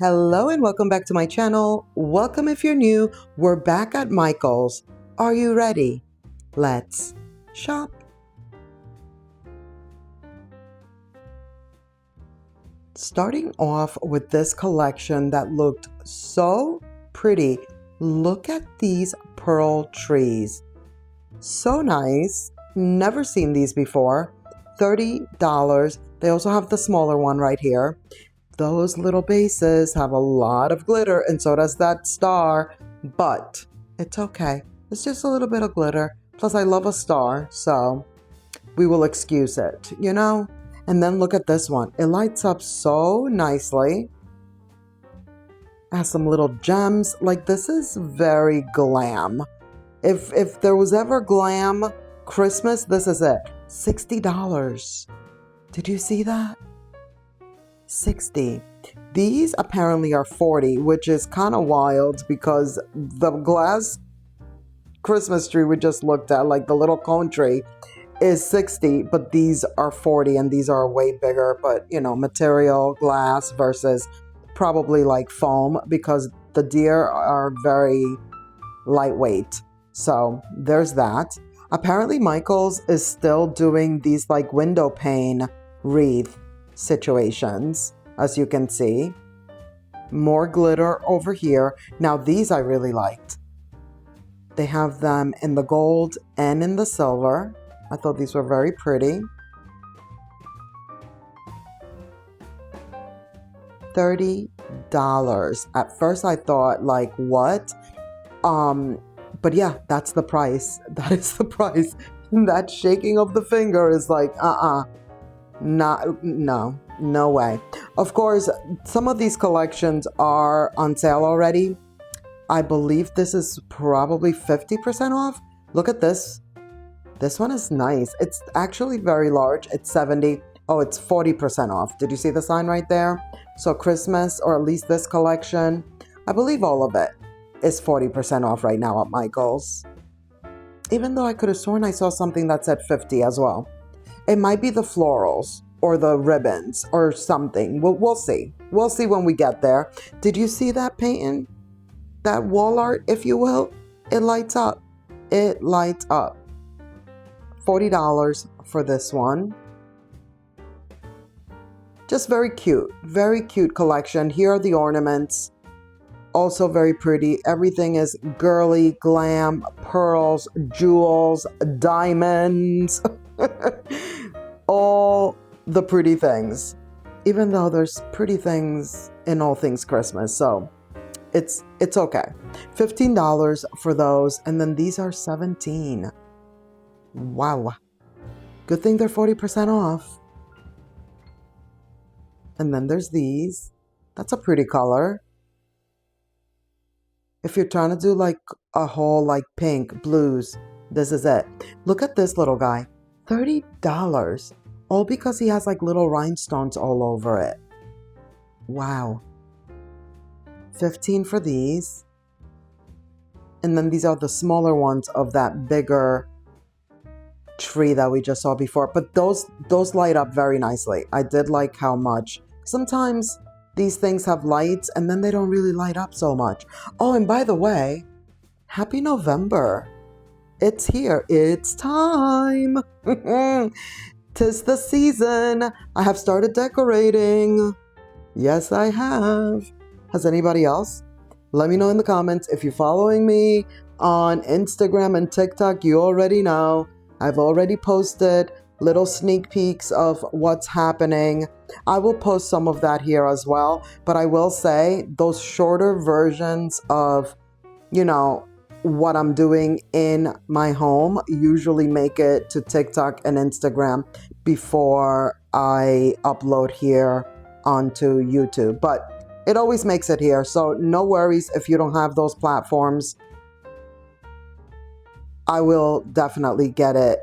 Hello and welcome back to my channel. Welcome if you're new. We're back at Michael's. Are you ready? Let's shop. Starting off with this collection that looked so pretty. Look at these pearl trees. So nice. Never seen these before. $30. They also have the smaller one right here. Those little bases have a lot of glitter, and so does that star, but it's okay. It's just a little bit of glitter. Plus, I love a star, so we will excuse it, you know? And then look at this one. It lights up so nicely. It has some little gems. Like, this is very glam. If there was ever glam Christmas, this is it. $60. Did you see that? 60. These apparently are 40, which is kind of wild because the glass Christmas tree we just looked at, like the little cone tree, is 60, but these are 40 and these are way bigger. But you know, material glass versus probably like foam because the deer are very lightweight. So there's that. Apparently Michael's is still doing these like window pane wreath situations, as you can see. More glitter over here. Now these I really liked. They have them in the gold and in the silver. I thought these were very pretty. $30. At first I thought like, what? But yeah, that's the price. That is the price. That shaking of the finger is like, no way. Of course, some of these collections are on sale already. I believe this is probably 50% off. Look at this. This one is nice. It's actually very large. It's 70. Oh, it's 40% off. Did you see the sign right there? So Christmas, or at least this collection, I believe all of it is 40% off right now at Michael's. Even though I could have sworn I saw something that said 50 as well. It might be the florals or the ribbons or something. We'll see. We'll see when we get there. Did you see that painting? That wall art, if you will? It lights up. It lights up. $40 for this one. Just very cute. Very cute collection. Here are the ornaments. Also very pretty. Everything is girly, glam, pearls, jewels, diamonds. All the pretty things, even though there's pretty things in all things Christmas, so it's okay. $15 for those, and then these are 17. Wow, good thing they're 40% off. And then there's these. That's a pretty color. If you're trying to do like a whole like pink blues, this is it. Look at this little guy. $30. All because he has like little rhinestones all over it. Wow. 15 for these. And then these are the smaller ones of that bigger tree that we just saw before. But those light up very nicely. I did like how much. Sometimes these things have lights and then they don't really light up so much. Oh, and by the way, happy November. It's here. It's time. 'Tis the season. I have started decorating. Yes, I have. Has anybody else? Let me know in the comments. If you're following me on Instagram and TikTok, you already know. I've already posted little sneak peeks of what's happening. I will post some of that here as well. But I will say those shorter versions of, you know, what I'm doing in my home usually make it to TikTok and Instagram before I upload here onto YouTube. But it always makes it here. So no worries if you don't have those platforms. I will definitely get it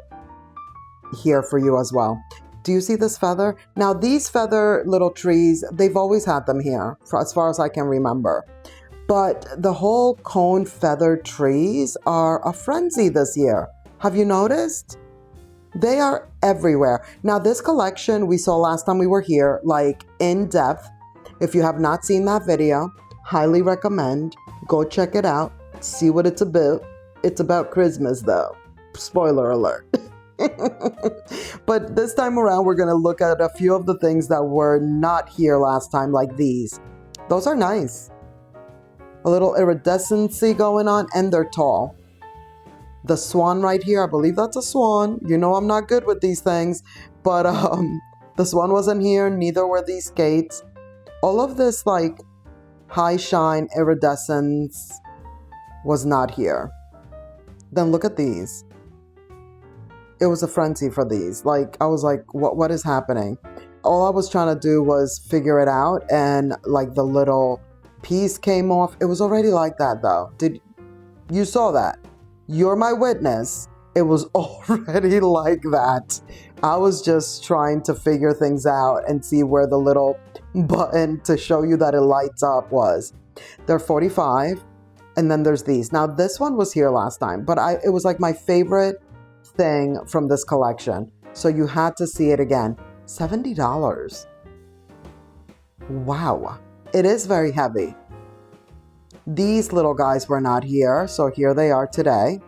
here for you as well. Do you see this feather? Now these feather little trees, they've always had them here for as far as I can remember. But the whole cone feather trees are a frenzy this year. Have you noticed? They are everywhere. Now this collection we saw last time we were here, like in depth, If you have not seen that video, highly recommend. Go check it out. See what it's about. It's about Christmas though. Spoiler alert. But this time around, we're going to look at a few of the things that were not here last time, like these. Those are nice. A little iridescency going on, and they're tall. The swan right here, I believe that's a swan. You know I'm not good with these things, but the swan wasn't here, neither were these skates. All of this like high shine iridescence was not here. Then look at these. It was a frenzy for these. Like, I was like, what is happening? All I was trying to do was figure it out, and like the little piece came off. It was already like that though. You saw that? You're my witness. It was already like that. I was just trying to figure things out and see where the little button to show you that it lights up was. They're $45, and then there's these. Now this one was here last time, but it was like my favorite thing from this collection, so you had to see it again. $70. Wow, it is very heavy. These little guys were not here, so here they are today.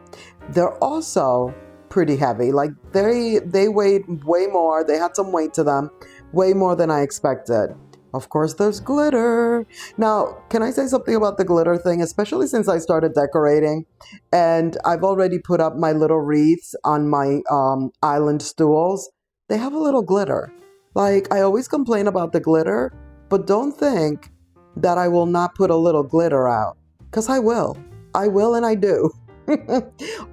They're also pretty heavy. Like they weighed way more. They had some weight to them, way more than I expected. Of course, there's glitter. Now, can I say something about the glitter thing, especially since I started decorating and I've already put up my little wreaths on my island stools. They have a little glitter. Like, I always complain about the glitter, but don't think that I will not put a little glitter out, because I will. I will, and I do.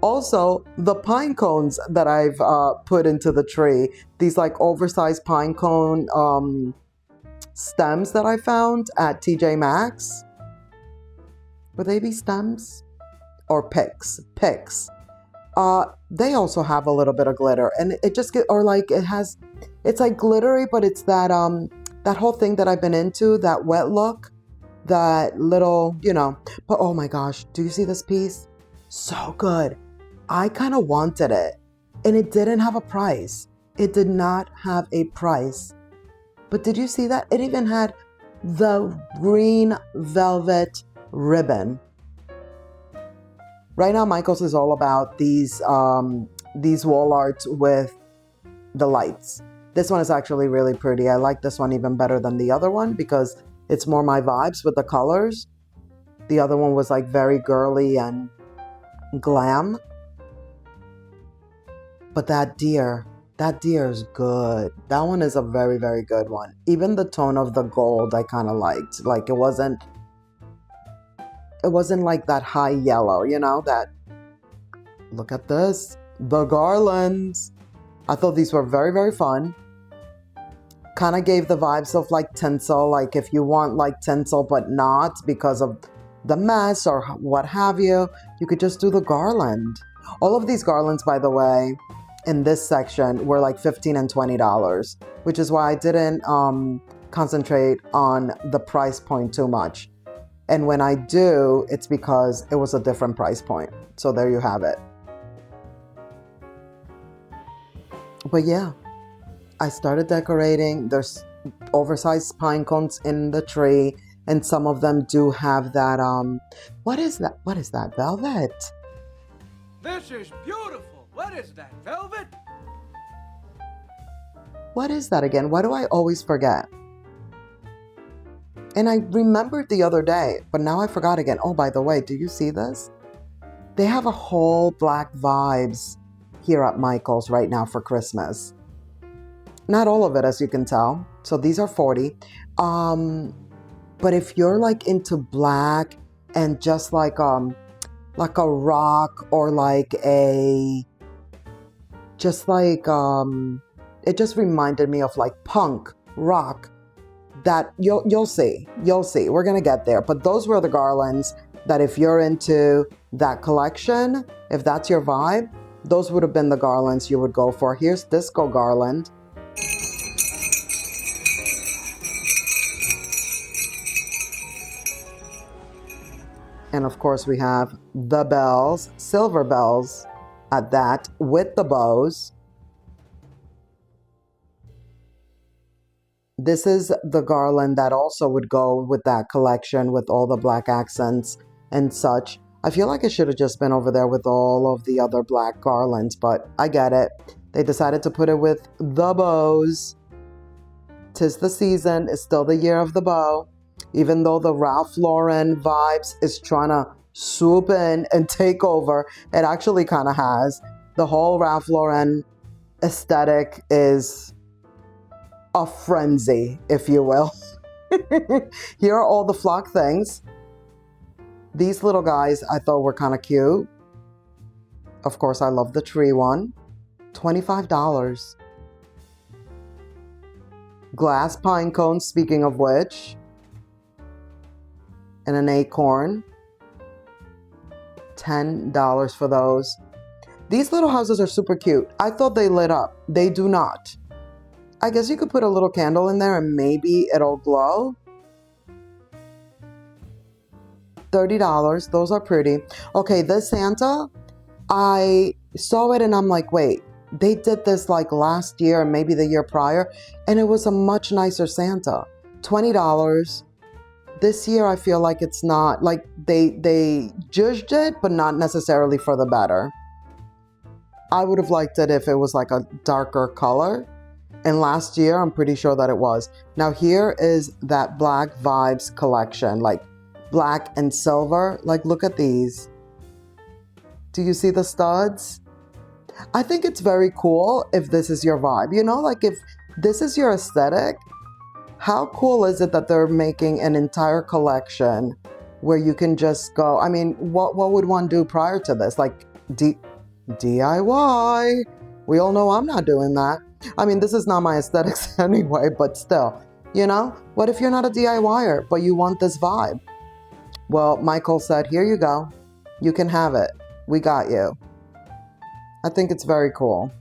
Also, the pine cones that I've put into the tree, these like oversized pine cone stems that I found at TJ Maxx. Would they be stems? Or picks? Picks. They also have a little bit of glitter, and it just it's like glittery, but it's that that whole thing that I've been into, that wet look, that little, but oh my gosh, do you see this piece? So good. I kind of wanted it, and it didn't have a price. It did not have a price. But did you see that? It even had the green velvet ribbon. Right now, Michael's is all about these wall arts with the lights. This one is actually really pretty. I like this one even better than the other one because it's more my vibes with the colors. The other one was like very girly and glam. But that deer is good. That one is a very, very good one. Even the tone of the gold I kind of liked. Like it wasn't like that high yellow, that. Look at this. The garlands. I thought these were very, very fun. Kind of gave the vibes of like tinsel. Like if you want like tinsel but not because of the mess or what have you, you could just do the garland. All of these garlands, by the way, in this section were like $15 and $20, which is why I didn't concentrate on the price point too much. And when I do, it's because it was a different price point. So there you have it. But yeah, I started decorating. There's oversized pine cones in the tree, and some of them do have that, what is that? What is that? Velvet? This is beautiful. What is that, velvet? What is that again? Why do I always forget? And I remembered the other day, but now I forgot again. Oh, by the way, do you see this? They have a whole black vibes here at Michael's right now for Christmas. Not all of it, as you can tell. So these are $40. But if you're like into black and just like a rock or like it just reminded me of like punk rock, that you'll see. We're gonna get there. But those were the garlands that if you're into that collection, if that's your vibe, those would have been the garlands you would go for. Here's Disco Garland. And of course we have the bells, silver bells at that, with the bows. This is the garland that also would go with that collection with all the black accents and such. I feel like it should have just been over there with all of the other black garlands, but I get it. They decided to put it with the bows. 'Tis the season. It's still the year of the bow. Even though the Ralph Lauren vibes is trying to swoop in and take over, it actually kind of has. The whole Ralph Lauren aesthetic is a frenzy, if you will. Here are all the flock things. These little guys I thought were kind of cute. Of course, I love the tree one. $25. Glass pine cones, speaking of which. And an acorn. $10 for those. These little houses are super cute. I thought they lit up. They do not. I guess you could put a little candle in there and maybe it'll glow. $30. Those are pretty. Okay, this Santa, I saw it and I'm like, wait, they did this like last year and maybe the year prior, and it was a much nicer Santa. $20. This year I feel like it's not, like they judged it, but not necessarily for the better. I would have liked it if it was like a darker color. And last year, I'm pretty sure that it was. Now here is that Black Vibes collection, like black and silver. Like, look at these. Do you see the studs? I think it's very cool if this is your vibe. You know, like if this is your aesthetic, how cool is it that they're making an entire collection where you can just go, I mean, what would one do prior to this? Like DIY. We all know I'm not doing that. I mean, this is not my aesthetics anyway, but still, you know, what if you're not a DIYer, but you want this vibe? Well, Michael said, here you go. You can have it. We got you. I think it's very cool.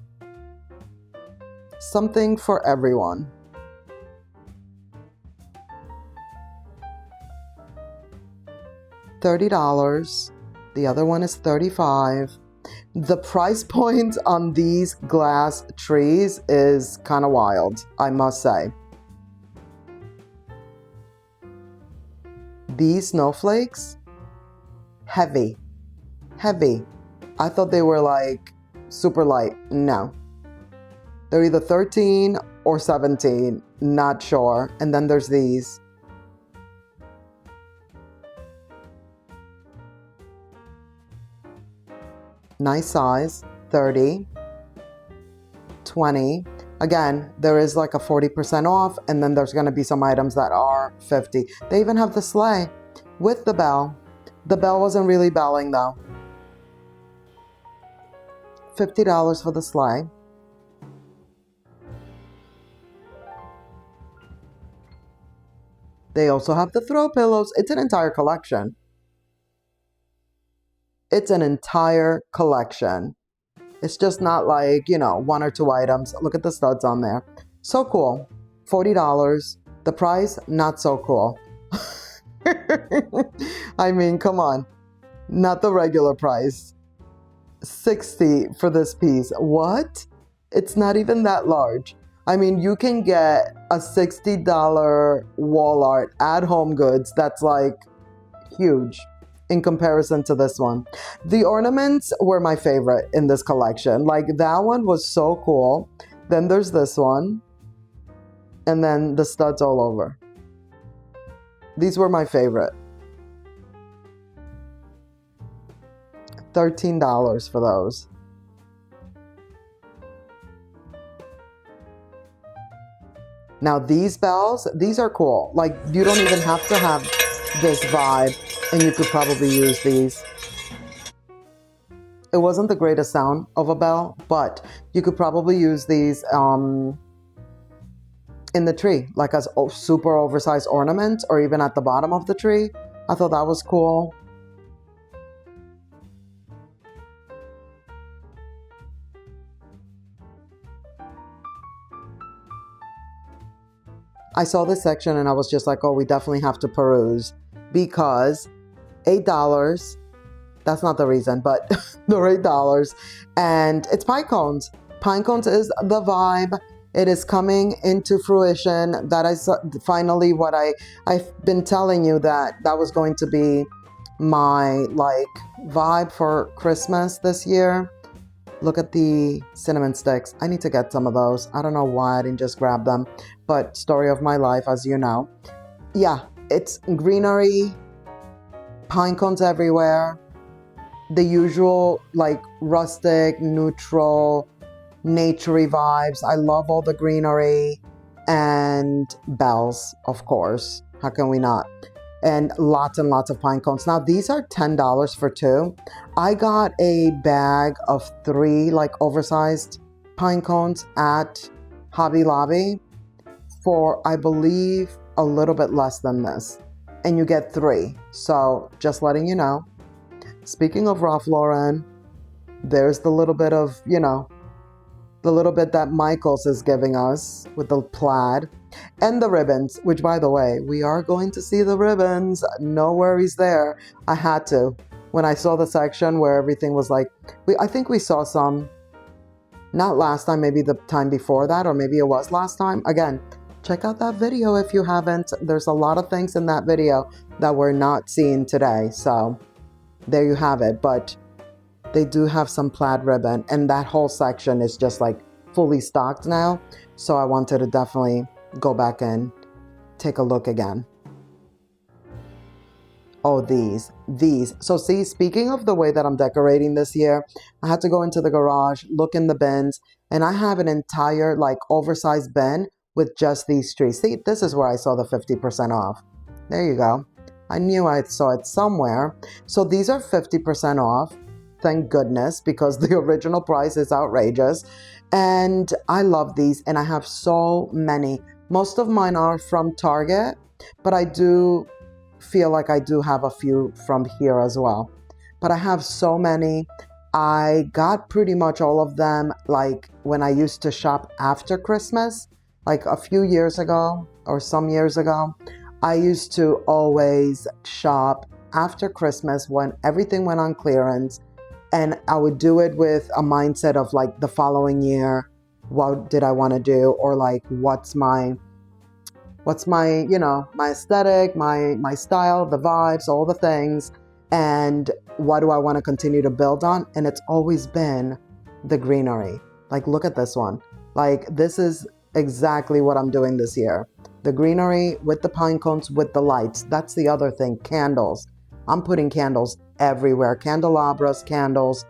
Something for everyone. $30. The other one is $35. The price point on these glass trees is kind of wild, I must say. These snowflakes, heavy. I thought they were like super light. No. They're either 13 or 17, not sure. And then there's these. Nice size, 30, 20. Again, there is like a 40% off, and then there's going to be some items that are 50. They even have the sleigh with the bell. The bell wasn't really belling though. $50 for the sleigh. They also have the throw pillows. It's an entire collection. It's an entire collection. It's just not like, you know, one or two items. Look at the studs on there. So cool. $40. The price, not so cool. I mean, come on. Not the regular price. $60 for this piece. What? It's not even that large. I mean, you can get a $60 wall art at Home Goods that's like huge in comparison to this one. The ornaments were my favorite in this collection. Like, that one was so cool. Then there's this one. And then the studs all over. These were my favorite. $13 for those. Now these bells, these are cool. Like, you don't even have to have this vibe, and you could probably use these. It wasn't the greatest sound of a bell, but you could probably use these in the tree, like as super oversized ornaments, or even at the bottom of the tree. I thought that was cool. I saw this section and I was just like, oh, we definitely have to peruse, because $8, that's not the reason, but they're $8, and it's pine cones. Pine cones is the vibe. It is coming into fruition. That is finally what I've been telling you, that was going to be my like vibe for Christmas this year. Look at the cinnamon sticks. I need to get some of those. I don't know why I didn't just grab them, but story of my life, as you know. Yeah, it's greenery, pine cones everywhere, the usual like rustic, neutral, naturey vibes. I love all the greenery and bells, of course. How can we not? And lots of pine cones. Now these are $10 for two. I got a bag of 3 like oversized pine cones at Hobby Lobby for, I believe, a little bit less than this. And you get 3. So just letting you know. Speaking of Ralph Lauren, there's the little bit of, you know, the little bit that Michaels is giving us with the plaid and the ribbons, which, by the way, we are going to see the ribbons. No worries there. I had to. When I saw the section where everything was like, I think we saw some, not last time, maybe the time before that, or maybe it was last time. Again, check out that video if you haven't. There's a lot of things in that video that we're not seeing today. So there you have it. But they do have some plaid ribbon, and that whole section is just like fully stocked now. So I wanted to definitely go back and take a look again. Oh, these. So see, speaking of the way that I'm decorating this year, I had to go into the garage, look in the bins, and I have an entire like oversized bin with just these trees. See, this is where I saw the 50% off. There you go. I knew I saw it somewhere. So these are 50% off. Thank goodness, because the original price is outrageous. And I love these, and I have so many. Most of mine are from Target, but I do feel like I do have a few from here as well. But I have so many. I got pretty much all of them like when I used to shop after Christmas, like a few years ago or some years ago. I used to always shop after Christmas when everything went on clearance. And I would do it with a mindset of like the following year, what did I want to do? Or like, what's my, you know, my aesthetic, my style, the vibes, all the things. And what do I want to continue to build on? And it's always been the greenery. Like, look at this one. Like, this is exactly what I'm doing this year. The greenery with the pine cones, with the lights. That's the other thing. Candles. I'm putting candles everywhere. Candelabras, candles.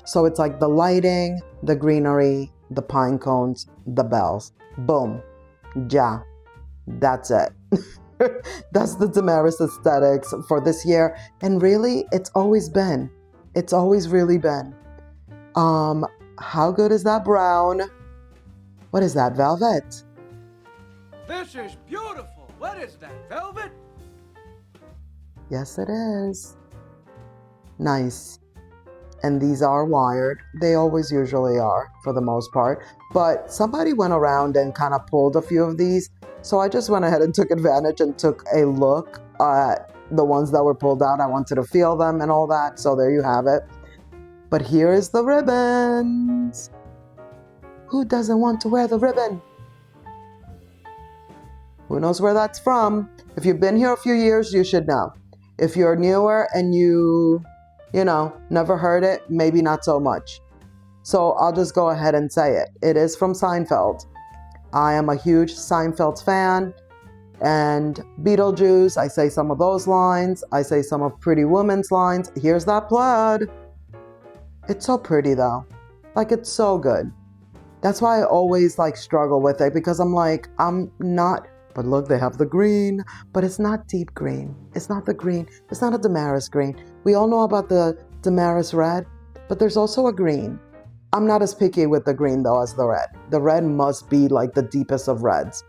So it's like the lighting, the greenery, the pine cones, the bells. Boom. Ja. That's it. That's the Damaris aesthetics for this year. And really, it's always been. It's always really been. How good is that brown? What is that, velvet? This is beautiful. What is that, velvet? Yes, it is. Nice. And these are wired. They always usually are, for the most part. But somebody went around and kind of pulled a few of these. So I just went ahead and took advantage and took a look at the ones that were pulled out. I wanted to feel them and all that. So there you have it. But here is the ribbons. Who doesn't want to wear the ribbon? Who knows where that's from? If you've been here a few years, you should know. If you're newer and you know, never heard it, maybe not so much. So I'll just go ahead and say it. It is from Seinfeld. I am a huge Seinfeld fan. And Beetlejuice, I say some of those lines. I say some of Pretty Woman's lines. Here's that plaid. It's so pretty though. Like, it's so good. That's why I always like struggle with it, because I'm like, I'm not, but look, they have the green, but it's not deep green. It's not the green. It's not a Damaris green. We all know about the Damaris red, but there's also a green. I'm not as picky with the green though as the red. The red must be like the deepest of reds.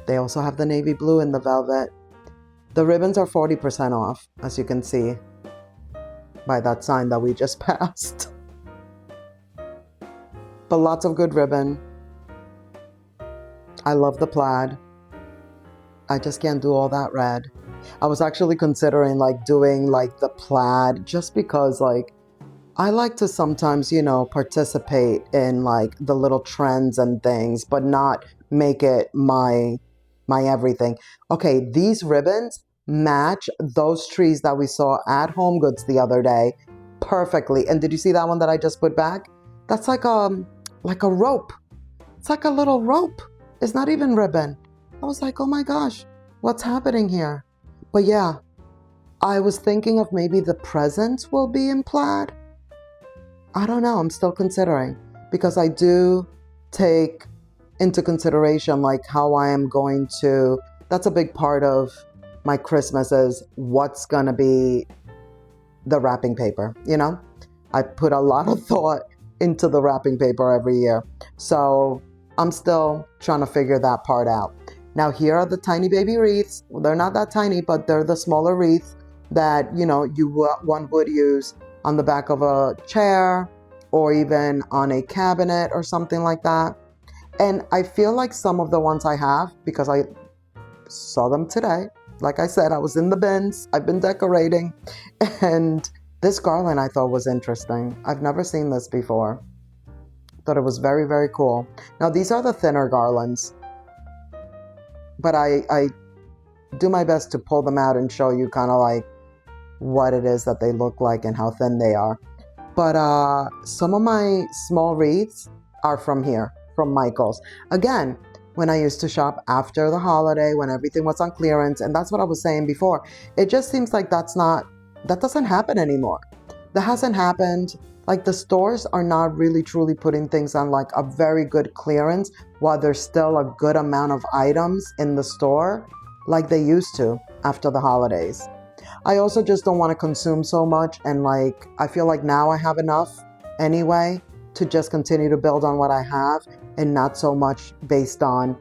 They also have the navy blue and the velvet. The ribbons are 40% off, as you can see by that sign that we just passed. But lots of good ribbon. I love the plaid. I just can't do all that red. I was actually considering like doing like the plaid just because like I like to sometimes, you know, participate in like the little trends and things, but not make it my everything. Okay, these ribbons match those trees that we saw at Home Goods the other day perfectly. And did you see that one that I just put back? That's like a rope. It's like a little rope. It's not even ribbon. I was like, oh my gosh, what's happening here? But yeah, I was thinking of maybe the presents will be in plaid. I don't know. I'm still considering because I do take into consideration like how I am going to. That's a big part of my Christmas is what's going to be the wrapping paper. You know, I put a lot of thought into the wrapping paper every year. So I'm still trying to figure that part out. Now, here are the tiny baby wreaths. They're not that tiny, but they're the smaller wreaths that, you know, one would use on the back of a chair or even on a cabinet or something like that. And I feel like some of the ones I have, because I saw them today, like I said, I was in the bins, I've been decorating, and this garland I thought was interesting. I've never seen this before. Thought it was very, very cool. Now, these are the thinner garlands, but I do my best to pull them out and show you kind of like what it is that they look like and how thin they are. But some of my small wreaths are from here, from Michael's. Again, when I used to shop after the holiday, when everything was on clearance, and that's what I was saying before, it just seems like that doesn't happen anymore. That hasn't happened. Like the stores are not really truly putting things on like a very good clearance while there's still a good amount of items in the store like they used to after the holidays. I also just don't want to consume so much, and like I feel like now I have enough anyway to just continue to build on what I have and not so much based on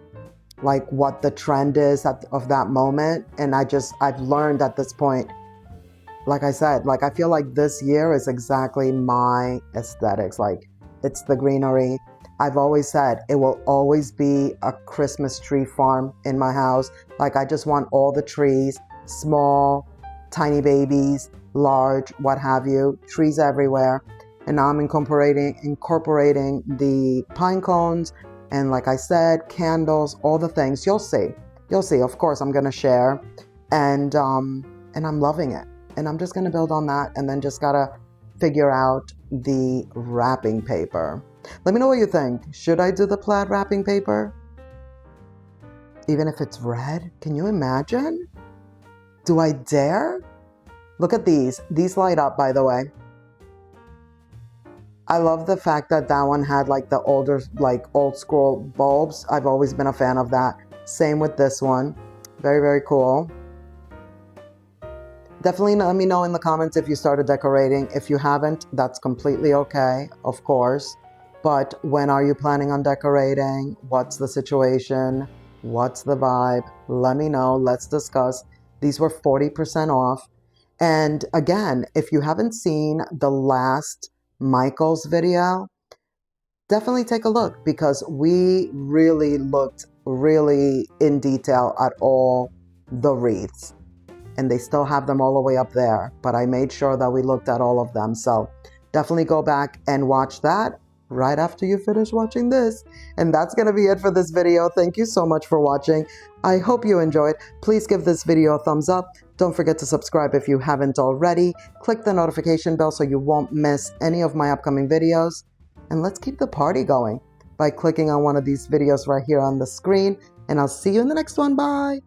like what the trend is of that moment. And I've learned at this point, like I said, like I feel like this year is exactly my aesthetics. Like it's the greenery. I've always said it will always be a Christmas tree farm in my house. Like I just want all the trees, small, tiny babies, large, what have you, trees everywhere. And now I'm incorporating the pine cones and, like I said, candles, all the things. You'll see. Of course, I'm gonna share, and I'm loving it. And I'm just gonna build on that, and then just gotta figure out the wrapping paper. Let me know what you think. Should I do the plaid wrapping paper? Even if it's red? Can you imagine? Do I dare? Look at these. These light up, by the way. I love the fact that that one had like the older, like old school bulbs. I've always been a fan of that. Same with this one. Very, very cool. Definitely let me know in the comments if you started decorating. If you haven't, that's completely okay, of course. But when are you planning on decorating? What's the situation? What's the vibe? Let me know. Let's discuss. These were 40% off. And again, if you haven't seen the last Michael's video, definitely take a look because we really looked really in detail at all the wreaths. And they still have them all the way up there, but I made sure that we looked at all of them. So definitely go back and watch that right after you finish watching this. And that's going to be it for this video. Thank you so much for watching. I hope you enjoyed. Please give this video a thumbs up. Don't forget to subscribe if you haven't already. Click the notification bell so you won't miss any of my upcoming videos. And let's keep the party going by clicking on one of these videos right here on the screen. And I'll see you in the next one. Bye.